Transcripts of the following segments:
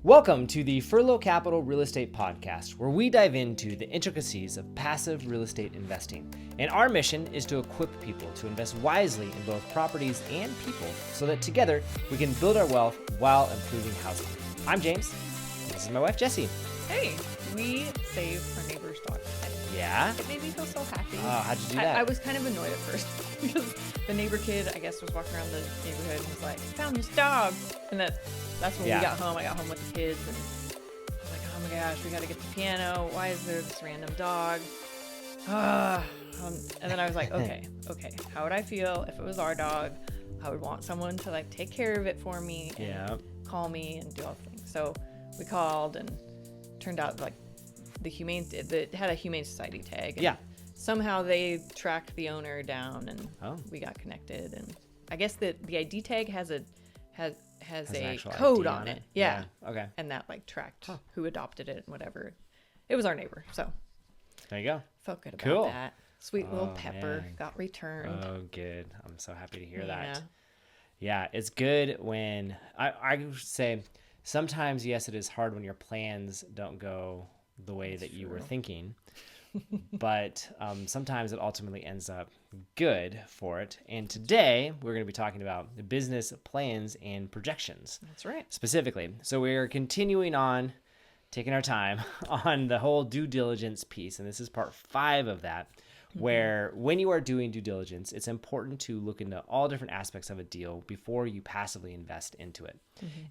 Welcome to the Furlo Capital Real Estate Podcast, where we dive into the intricacies of passive real estate investing. And our mission is to equip people to invest wisely in both properties and people so that together we can build our wealth while improving housing. I'm James. This is my wife, Jessie. Hey, we saved our neighbor's dog today. Yeah? It made me feel so happy. Oh, how'd you do that? I was kind of annoyed at first because the neighbor kid, I guess, was walking around the neighborhood and was like, found this dog. And that's when we got home. I got home with the kids and I was like, oh my gosh, we got to get the piano. Why is there this random dog? And then I was like, okay. How would I feel if it was our dog? I would want someone to like take care of it for me and call me and do all the things. So we called and turned out like it had a Humane Society tag. And somehow they tracked the owner down and we got connected. And I guess the ID tag has a code on it. Yeah. Okay. And that like tracked who adopted it and whatever. It was our neighbor. So there you go. Felt good about that. Sweet little Pepper got returned. Oh, good. I'm so happy to hear that. Yeah, it's good when I would say sometimes, yes, it is hard when your plans don't go the way that you were thinking, but sometimes it ultimately ends up good for it. And today we're going to be talking about the business plans and projections. That's right. Specifically. So we're continuing on, taking our time on the whole due diligence piece. And this is part 5 of that, where when you are doing due diligence, it's important to look into all different aspects of a deal before you passively invest into it.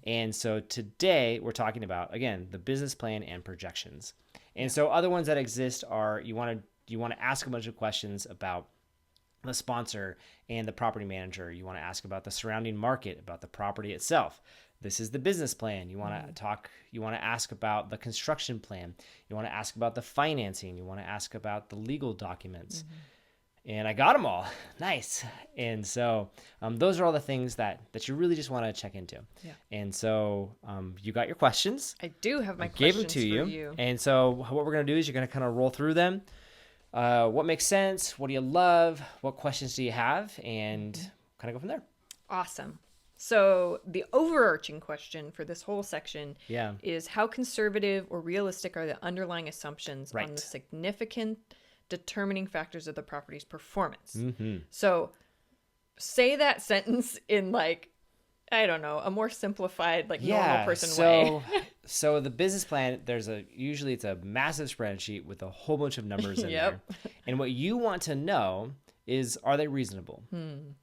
And so today we're talking about, again, the business plan and projections. And so other ones that exist are you want to ask a bunch of questions about the sponsor and the property manager. You want to ask about the surrounding market, about the property itself. This is the business plan. You want to ask about the construction plan. You want to ask about the financing. You want to ask about the legal documents. And I got them all. Nice. And so those are all the things that you really just want to check into. Yeah. And so you got your questions. I do have my questions. Gave them to you. And so what we're going to do is you're going to kind of roll through them. What makes sense? What do you love? What questions do you have? And kind of go from there. Awesome. So the overarching question for this whole section is how conservative or realistic are the underlying assumptions on the significant determining factors of the property's performance? So say that sentence in like, I don't know, a more simplified, like normal person way. So the business plan, usually it's a massive spreadsheet with a whole bunch of numbers in there. And what you want to know is, are they reasonable?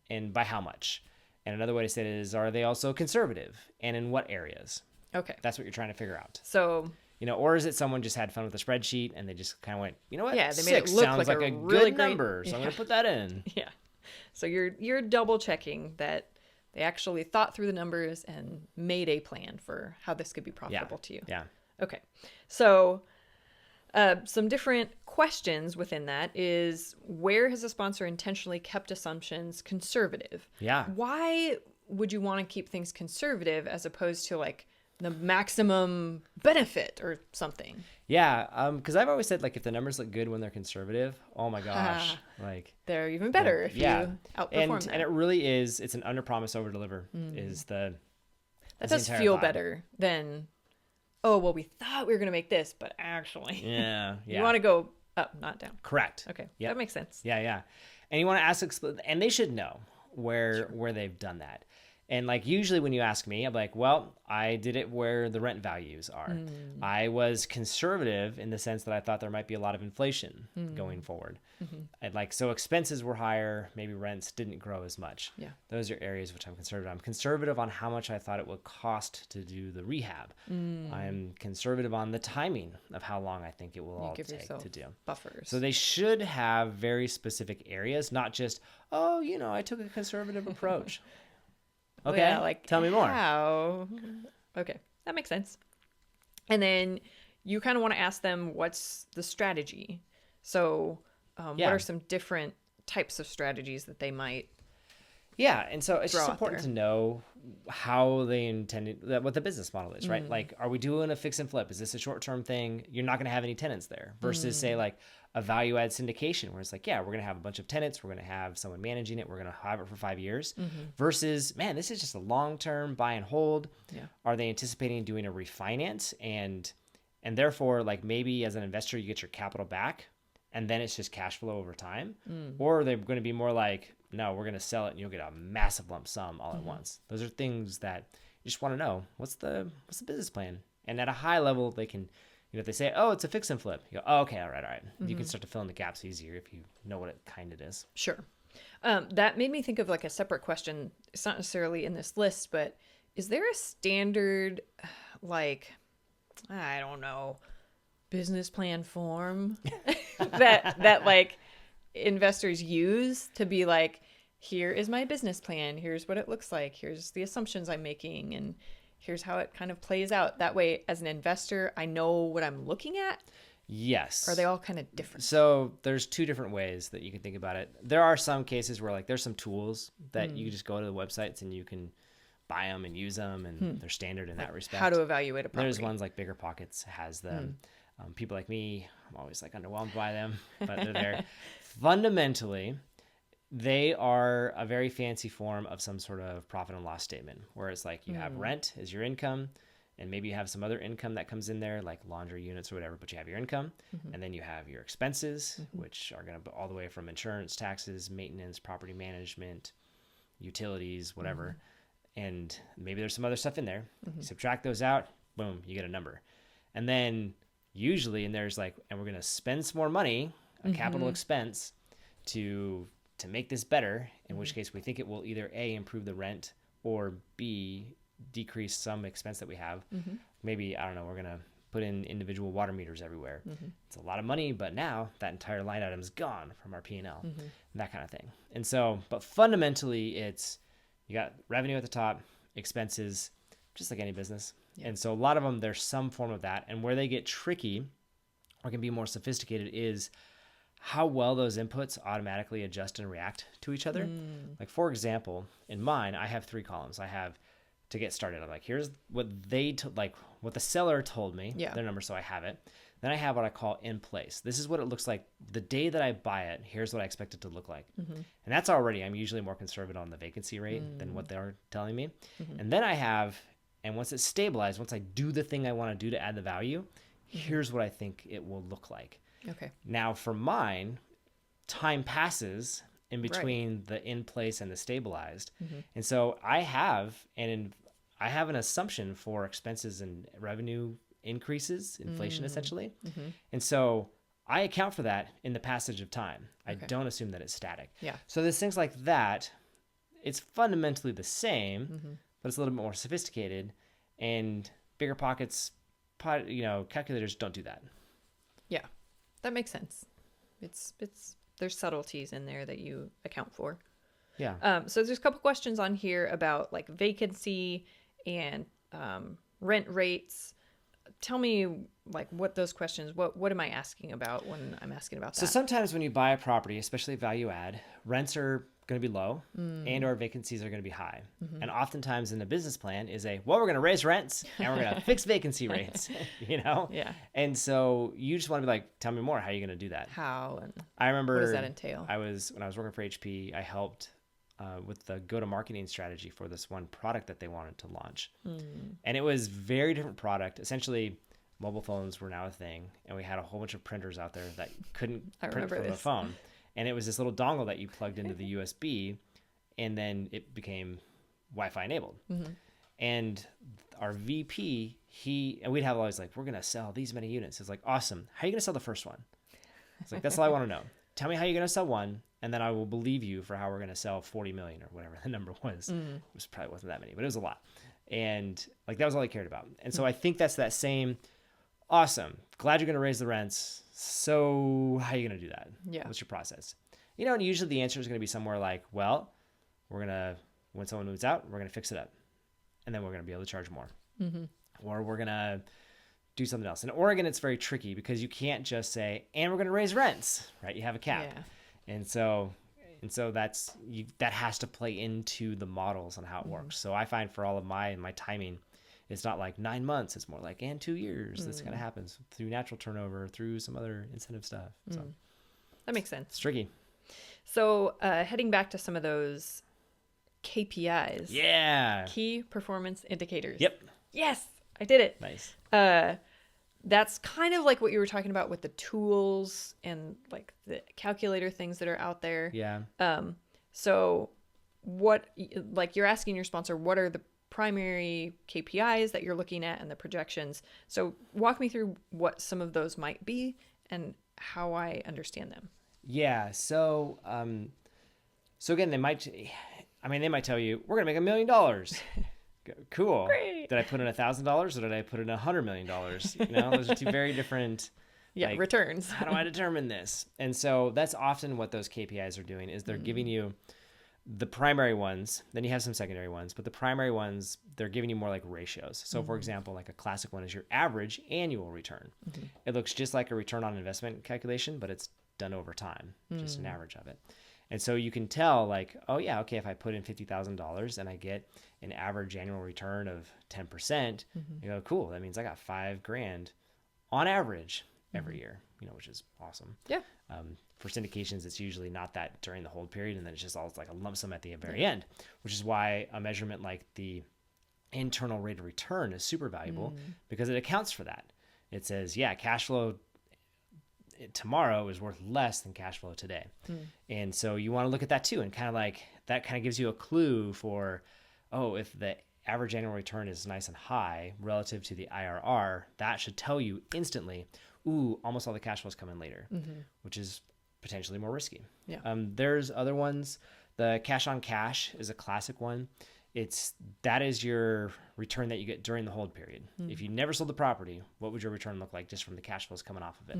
And by how much? And another way to say it is, are they also conservative? And in what areas? Okay. That's what you're trying to figure out. So, or is it someone just had fun with the spreadsheet and they just kind of went, you know what? Yeah, they 6 made it look sounds like a really good number, so I'm going to put that in. Yeah. So you're double checking that they actually thought through the numbers and made a plan for how this could be profitable to you. Yeah. Okay. So some different questions within that is, where has the sponsor intentionally kept assumptions conservative? Yeah. Why would you want to keep things conservative as opposed to like the maximum benefit or something? Yeah. Because I've always said, like, if the numbers look good when they're conservative, oh my gosh, like they're even better if you outperform them. And it really is. It's an under promise, over deliver. That does feel better than, oh, well, we thought we were going to make this, but actually, you want to go up, not down. Correct. Okay. Yep. That makes sense. Yeah. And you want to ask, and they should know where they've done that. And like, usually when you ask me, I'm like, well, I did it where the rent values are. I was conservative in the sense that I thought there might be a lot of inflation going forward. And like, so expenses were higher, maybe rents didn't grow as much. Yeah. Those are areas which I'm conservative. I'm conservative on how much I thought it would cost to do the rehab. I'm conservative on the timing of how long I think it will all take to do. Buffers. So they should have very specific areas, not just, oh, I took a conservative approach. Okay, tell me more. How? Okay, that makes sense. And then you kind of want to ask them, what's the strategy? So what are some different types of strategies that they might Yeah, and so it's throw just out important there. to know how they intended what the business model is, right? Like, are we doing a fix and flip? Is this a short-term thing? You're not going to have any tenants there versus say like a value add syndication where it's like, yeah, we're going to have a bunch of tenants, we're going to have someone managing it, we're going to have it for 5 years versus, man, this is just a long-term buy and hold. Yeah. Are they anticipating doing a refinance and therefore like maybe as an investor you get your capital back and then it's just cash flow over time, or they're going to be more like, no, we're going to sell it and you'll get a massive lump sum all at once. Those are things that you just want to know. What's the business plan? And at a high level, they can, if they say, oh, it's a fix and flip, you go, oh, okay, all right. You can start to fill in the gaps easier if you know what it kind of is. Sure. That made me think of like a separate question. It's not necessarily in this list, but is there a standard, like, I don't know, business plan form that like investors use to be like, here is my business plan, here's what it looks like, here's the assumptions I'm making, and here's how it kind of plays out. That way, as an investor, I know what I'm looking at? Yes. Or are they all kind of different? So there's two different ways that you can think about it. There are some cases where like there's some tools that you just go to the websites and you can buy them and use them, and they're standard in that respect. How to evaluate a property. There's ones like Bigger Pockets has them. People like me, I'm always like underwhelmed by them, but they're there. Fundamentally, they are a very fancy form of some sort of profit and loss statement where it's like you have rent as your income, and maybe you have some other income that comes in there like laundry units or whatever, but you have your income, and then you have your expenses, which are going to all the way from insurance, taxes, maintenance, property management, utilities, whatever. And maybe there's some other stuff in there. You subtract those out, boom, you get a number. And then usually, and there's like, and we're going to spend some more money, a capital expense to make this better, in which case we think it will either A, improve the rent, or B, decrease some expense that we have. Maybe, I don't know, we're going to put in individual water meters everywhere. It's a lot of money, but now that entire line item is gone from our P&L, that kind of thing. And so, but fundamentally, it's, you got revenue at the top, expenses, just like any business. Yeah. And so a lot of them, there's some form of that. And where they get tricky or can be more sophisticated is how well those inputs automatically adjust and react to each other. Like, for example, in mine, I have 3 columns. I have to get started. I'm like, here's what what the seller told me, their number, so I have it. Then I have what I call in place. This is what it looks like the day that I buy it. Here's what I expect it to look like. And that's already, I'm usually more conservative on the vacancy rate than what they're telling me. And then I have, and once it's stabilized, once I do the thing I want to do to add the value, here's what I think it will look like. Okay. Now for mine, time passes in between the in place and the stabilized. And so I have an assumption for expenses and revenue increases, inflation essentially. And so I account for that in the passage of time. I don't assume that it's static. Yeah. So there's things like that. It's fundamentally the same, but it's a little bit more sophisticated, and Bigger Pockets, calculators don't do that. Yeah, that makes sense. It's there's subtleties in there that you account for. Yeah. So there's a couple questions on here about like vacancy and rent rates. Tell me like what those questions, what am I asking about when I'm asking about that? So sometimes when you buy a property, especially value add, rents are going to be low and or vacancies are going to be high. And oftentimes in the business plan is we're going to raise rents and we're going to fix vacancy rates, Yeah. And so you just want to be like, tell me more. How are you going to do that? How? And I remember, what does that entail? When I was working for HP, I helped with the go-to-marketing strategy for this one product that they wanted to launch. And it was very different product. Essentially, mobile phones were now a thing, and we had a whole bunch of printers out there that couldn't print from a phone. And it was this little dongle that you plugged into the USB, and then it became Wi-Fi enabled. And our VP, and we'd have always like, we're going to sell these many units. It's like, awesome. How are you going to sell the first one? It's like, that's all I want to know. Tell me how you're going to sell one, and then I will believe you for how we're going to sell 40 million or whatever the number was. It probably wasn't that many, but it was a lot. And like, that was all I cared about. And so I think that's that same, awesome, glad you're going to raise the rents. So how are you going to do that? Yeah. What's your process? And usually the answer is going to be somewhere like, well, when someone moves out, we're going to fix it up. And then we're going to be able to charge more. Or we're going to do something else. In Oregon, it's very tricky because you can't just say, and we're going to raise rents, right? You have a cap. Yeah. And so And so that has to play into the models on how it works. So I find for all of my timing, it's not like 9 months. It's more like, and 2 years. This kind of happens through natural turnover, through some other incentive stuff. So That makes sense. it's tricky. So heading back to some of those KPIs. Yeah. Key performance indicators. Yep. Yes, I did it. Nice. That's kind of like what you were talking about with the tools and like the calculator things that are out there. Yeah. So what, like you're asking your sponsor, what are the primary KPIs that you're looking at and the projections? So walk me through what some of those might be and how I understand them. Yeah. So, again, they might tell you, we're going to make $1 million. Cool. Great. Did I put in $1,000 or did I put in $100 million? Those are two very different returns. How do I determine this? And so that's often what those KPIs are doing is they're giving you the primary ones, then you have some secondary ones, but the primary ones, they're giving you more like ratios. So for example, like a classic one is your average annual return. It looks just like a return on investment calculation, but it's done over time, just an average of it. And so you can tell like, oh yeah, okay, if I put in $50,000 and I get an average annual return of 10%, you go, cool. That means I got $5,000 on average every year, which is awesome. Yeah. For syndications, it's usually not that during the hold period, and then it's just all like a lump sum at the very end, which is why a measurement like the internal rate of return is super valuable because it accounts for that. It says, yeah, cash flow tomorrow is worth less than cash flow today. And so you want to look at that too, and kind of like that kind of gives you a clue for, oh, if the average annual return is nice and high relative to the IRR, that should tell you instantly, ooh, almost all the cash flows come in later, which is potentially more risky. Yeah. There's other ones. The cash on cash is a classic one. That is your return that you get during the hold period. If you never sold the property, what would your return look like just from the cash flows coming off of it?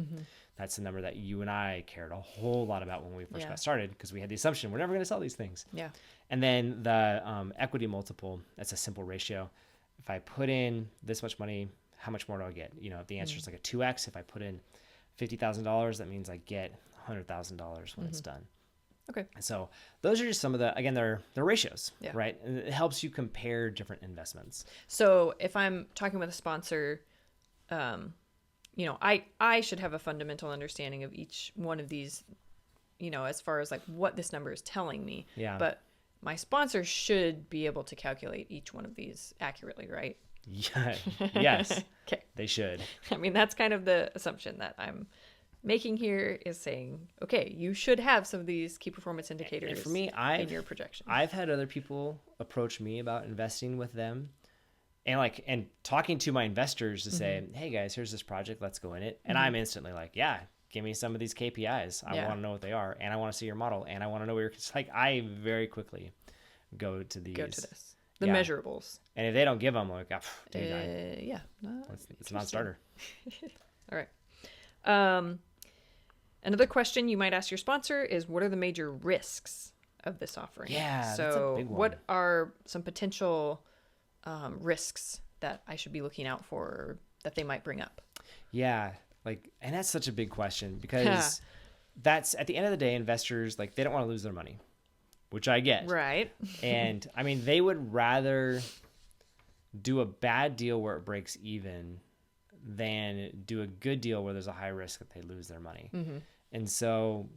That's the number that you and I cared a whole lot about when we first got started, because we had the assumption we're never going to sell these things. Yeah. And then the equity multiple, that's a simple ratio. If I put in this much money, how much more do I get? If the answer is like a 2x, if I put in $50,000, that means I get $100,000 when it's done. Okay. So those are just some of the, again, they're ratios, Yeah. right? And it helps you compare different investments. So if I'm talking with a sponsor, I should have a fundamental understanding of each one of these, as far as like what this number is telling me. Yeah. But my sponsor should be able to calculate each one of these accurately, right? Yeah. Yes. Okay. They should. I mean, that's kind of the assumption that I'm making here, is saying, okay, you should have some of these key performance indicators And for me, in your projection. I've had other people approach me about investing with them, and talking to my investors to say, hey guys, here's this project, let's go in it. And I'm instantly like, yeah, give me some of these KPIs. I want to know what they are, and I want to see your model, and I want to know where it's like, I very quickly go to this. The measurables. And if they don't give them, like, dude, yeah. it's a non-starter. All right. Another question you might ask your sponsor is, what are the major risks of this offering? Yeah, so that's a big one. What are some potential risks that I should be looking out for, or that they might bring up? Yeah, and that's such a big question, because that's, at the end of the day, investors, they don't want to lose their money, which I get. Right. And I mean, they would rather do a bad deal where it breaks even than do a good deal where there's a high risk that they lose their money. And so,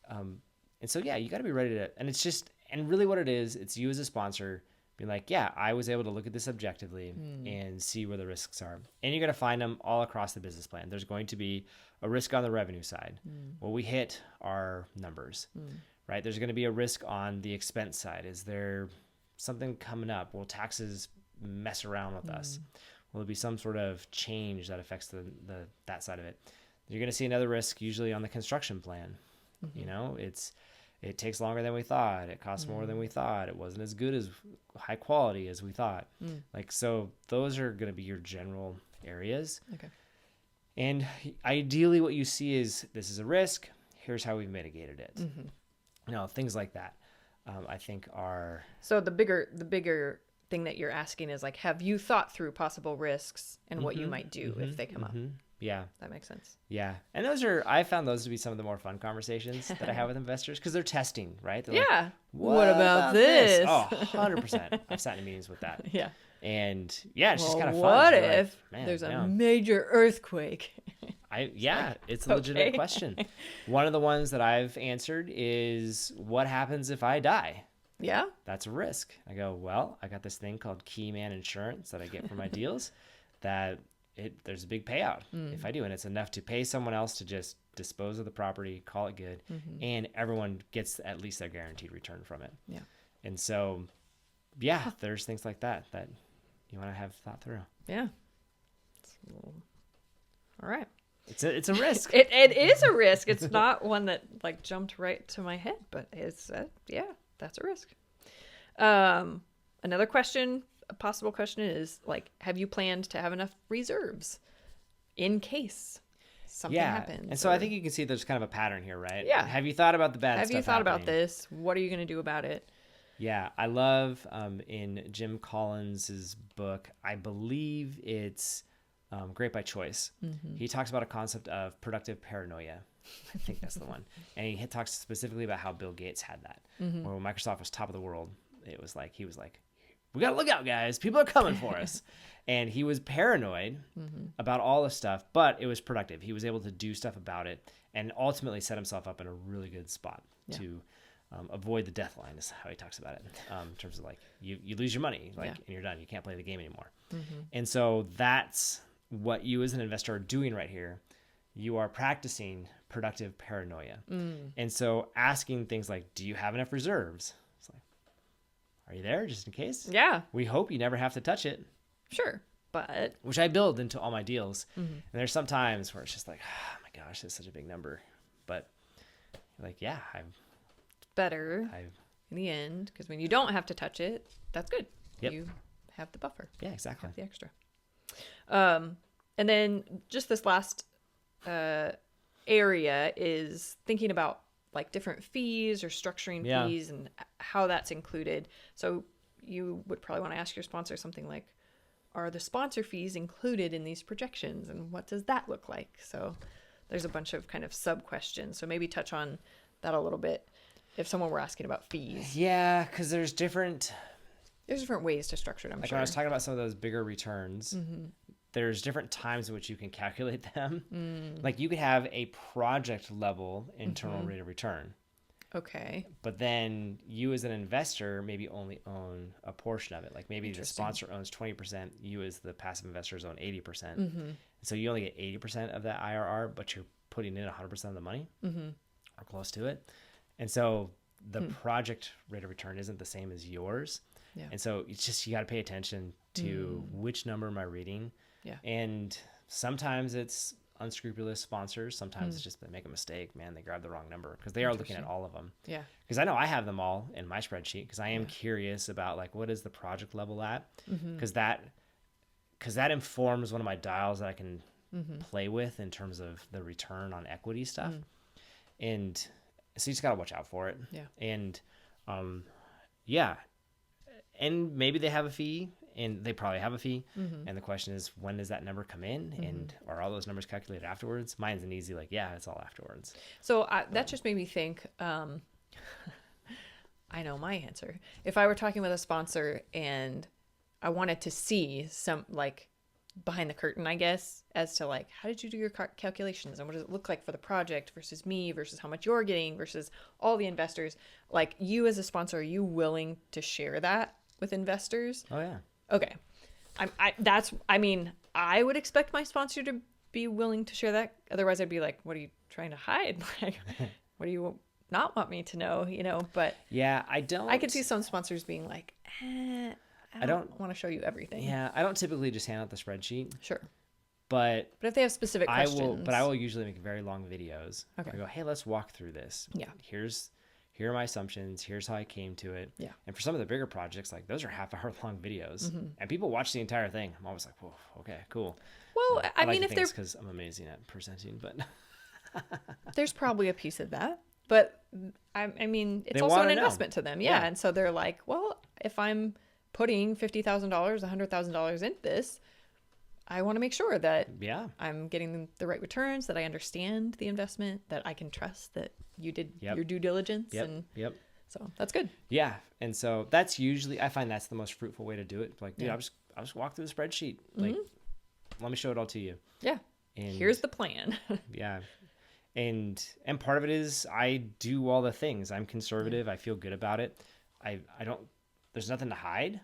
yeah, you got to be ready to, and really what it is, it's you as a sponsor being like, yeah, I was able to look at this objectively and see where the risks are. And you're going to find them all across the business plan. There's going to be a risk on the revenue side. Will we hit our numbers, right? There's going to be a risk on the expense side. Is there something coming up? Will taxes mess around with us? Will there be some sort of change that affects that side of it? You're going to see another risk usually on the construction plan. It takes longer than we thought. It costs more than we thought. It wasn't as good as high quality as we thought. So those are going to be your general areas. Okay. And ideally what you see is, this is a risk. Here's how we've mitigated it. Things like that, I think are. So the bigger thing that you're asking is have you thought through possible risks and what you might do if they come up? Yeah. That makes sense. Yeah. And I found those to be some of the more fun conversations that I have with investors because they're testing, right? They're Yeah. like, What about this? Oh, 100%. I've sat in meetings with that. Yeah. And yeah, it's just Well, kind of fun. what to be like, if "Man, there's a yeah." major earthquake? It's a legitimate okay. question. One of the ones that I've answered is, what happens if I die? Yeah. That's a risk. I go, well, I got this thing called key man insurance that I get for my deals that there's a big payout if I do. And it's enough to pay someone else to just dispose of the property, call it good. And everyone gets at least their guaranteed return from it. Yeah. And so, yeah, there's things like that you want to have thought through. Yeah. All right. It's a risk. It is a risk. It's not one that like jumped right to my head, but it's that's a risk. Another question, a possible question is like, have you planned to have enough reserves in case something happens? And so I think you can see there's kind of a pattern here, right? Yeah. Have you thought about the bad stuff Have you thought about happening? this? What are you going to do about it? Yeah, I love in Jim Collins's book, I believe it's Great by Choice. He talks about a concept of productive paranoia. I think that's the one. And he talks specifically about how Bill Gates had that. Where when Microsoft was top of the world, it was like, he was like, we got to look out, guys. People are coming for us. And he was paranoid about all this stuff, but it was productive. He was able to do stuff about it and ultimately set himself up in a really good spot to avoid the death line is how he talks about it. In terms of like, you lose your money and you're done. You can't play the game anymore. And so that's what you as an investor are doing right here. You are practicing productive paranoia. And so asking things like, do you have enough reserves? It's like, are you there just in case? Yeah. We hope you never have to touch it. Sure. But which I build into all my deals. And there's some times where it's just like, oh my gosh, it's such a big number. But like, yeah, better in the end, because when you don't have to touch it, that's good. Yep. You have the buffer. Yeah, exactly. Have the extra. And then just this last area is thinking about like different fees or structuring fees and how that's included. So you would probably want to ask your sponsor something like, are the sponsor fees included in these projections and what does that look like? So there's a bunch of kind of sub questions. So maybe touch on that a little bit if someone were asking about fees. Yeah, because there's different ways to structure it, I'm like sure. when I was talking about some of those bigger returns, there's different times in which you can calculate them. Like you could have a project level internal rate of return. Okay. But then you as an investor maybe only own a portion of it. Like maybe the sponsor owns 20%, you as the passive investors own 80%. So you only get 80% of that IRR, but you're putting in 100% of the money or close to it. And so the project rate of return isn't the same as yours. Yeah. And so it's just, you got to pay attention to which number am I reading? Yeah. And sometimes it's unscrupulous sponsors. Sometimes it's just they make a mistake, man. They grab the wrong number because they are looking at all of them. Yeah. Because I know I have them all in my spreadsheet because I am curious about like, what is the project level at? Because that informs one of my dials that I can play with in terms of the return on equity stuff. And so you just got to watch out for it. Yeah. And and maybe they have a fee, and they probably have a fee. And the question is, when does that number come in? And are all those numbers calculated afterwards? Mine's an easy, like, yeah, it's all afterwards. So that just made me think, I know my answer. If I were talking with a sponsor and I wanted to see some, like, behind the curtain, I guess, as to, like, how did you do your calculations? And what does it look like for the project versus me versus how much you're getting versus all the investors? Like, you as a sponsor, are you willing to share that with investors? Oh, yeah. Okay. I would expect my sponsor to be willing to share that. Otherwise I'd be like, what are you trying to hide? Like, what do you not want me to know? You know, but yeah, I could see some sponsors being like, I don't want to show you everything. Yeah. I don't typically just hand out the spreadsheet, Sure. but if they have specific questions. I will usually make very long videos. Okay. I go, hey, let's walk through this. Yeah. Here are my assumptions. Here's how I came to it. Yeah. And for some of the bigger projects, like those are half-hour long videos, and people watch the entire thing. I'm always like, whoa, okay, cool. Well, I mean, if they're, because I'm amazing at presenting, but there's probably a piece of that, but I mean, it's They also an wanna know. investment to them. Yeah. And so they're like, well, if I'm putting $50,000, $100,000 into this, I want to make sure that I'm getting the right returns, that I understand the investment, that I can trust that you did your due diligence. And so that's good. Yeah. And so that's usually, I find that's the most fruitful way to do it. Like, dude, I'll just walk through the spreadsheet. Like, let me show it all to you. Yeah. And here's the plan. Yeah. And part of it is I do all the things. I'm conservative. I feel good about it. I don't, there's nothing to hide.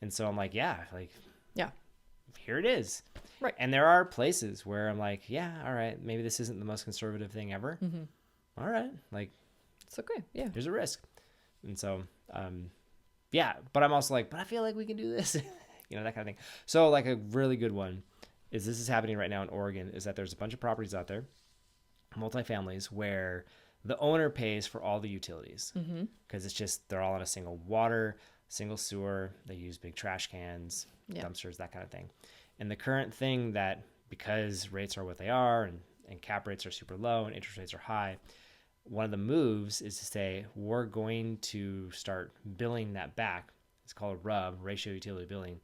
And so I'm like, here it is. Right. And there are places where I'm like, yeah, all right, maybe this isn't the most conservative thing ever. All right. Like, it's okay. Yeah. There's a risk. And so, but I'm also like, but I feel like we can do this, that kind of thing. So like a really good one is this is happening right now in Oregon, is that there's a bunch of properties out there, multifamilies, where the owner pays for all the utilities because it's just, they're all on a single water, single sewer. They use big trash cans, dumpsters, that kind of thing. And the current thing that, because rates are what they are and cap rates are super low and interest rates are high, one of the moves is to say, we're going to start billing that back. It's called RUB, ratio utility billing,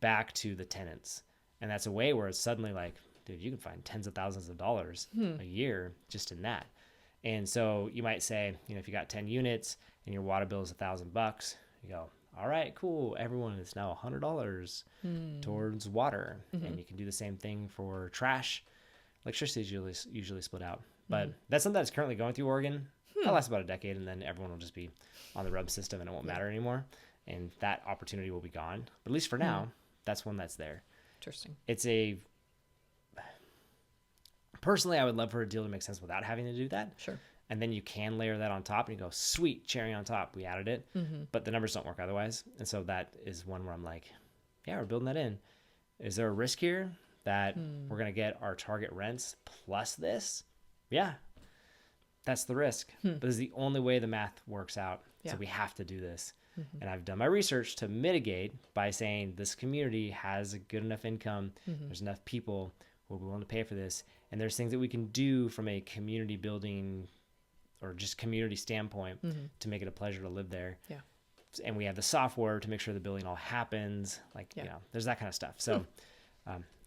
back to the tenants. And that's a way where it's suddenly like, dude, you can find tens of thousands of dollars a year just in that. And so you might say, if you got 10 units and your water bill is $1,000, you go, all right, cool. Everyone is now $100 towards water. And you can do the same thing for trash. Electricity is usually split out. But that's something that's currently going through Oregon. That'll last about a decade, and then everyone will just be on the RUB system, and it won't matter anymore. And that opportunity will be gone. But at least for now, that's one that's there. Interesting. Personally, I would love for a deal to make sense without having to do that. Sure. And then you can layer that on top, and you go, sweet, cherry on top. We added it. But the numbers don't work otherwise. And so that is one where I'm like, yeah, we're building that in. Is there a risk here that we're going to get our target rents plus this? Yeah, that's the risk. But this is the only way the math works out. So we have to do this. And I've done my research to mitigate by saying this community has a good enough income. There's enough people who will be willing to pay for this. And there's things that we can do from a community building or just community standpoint to make it a pleasure to live there. Yeah. And we have the software to make sure the billing all happens. Like, there's that kind of stuff. So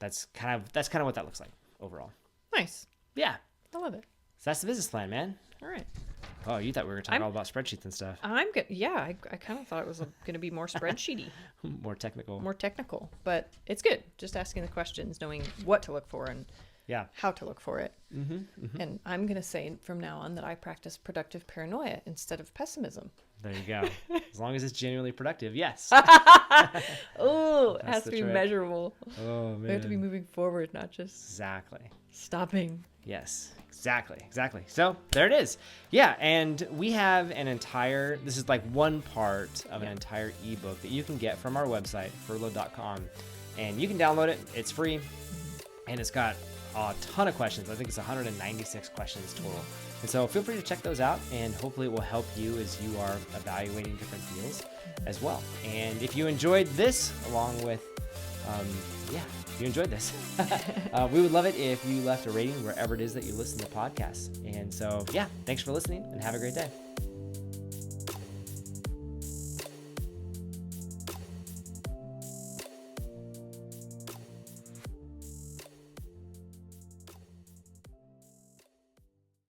that's kind of what that looks like overall. Nice. Yeah. I love it. So that's the business plan, man. All right. Oh, you thought we were going to talk all about spreadsheets and stuff. I'm good. Yeah, I kind of thought it was going to be more spreadsheety. More technical. But it's good. Just asking the questions, knowing what to look for and how to look for it. And I'm going to say from now on that I practice productive paranoia instead of pessimism. There you go. As long as it's genuinely productive, yes. Oh, it has to be trick. Measurable. Oh, man. We have to be moving forward, not just stopping. Yes, exactly. So there it is. Yeah, and we have this is like one part of an entire ebook that you can get from our website, furlo.com. And you can download it. It's free. And it's got a ton of questions. I think it's 196 questions total. And so feel free to check those out, and hopefully it will help you as you are evaluating different deals as well. And if you enjoyed this, along with, if you enjoyed this, we would love it if you left a rating wherever it is that you listen to podcasts. And so, thanks for listening, and have a great day.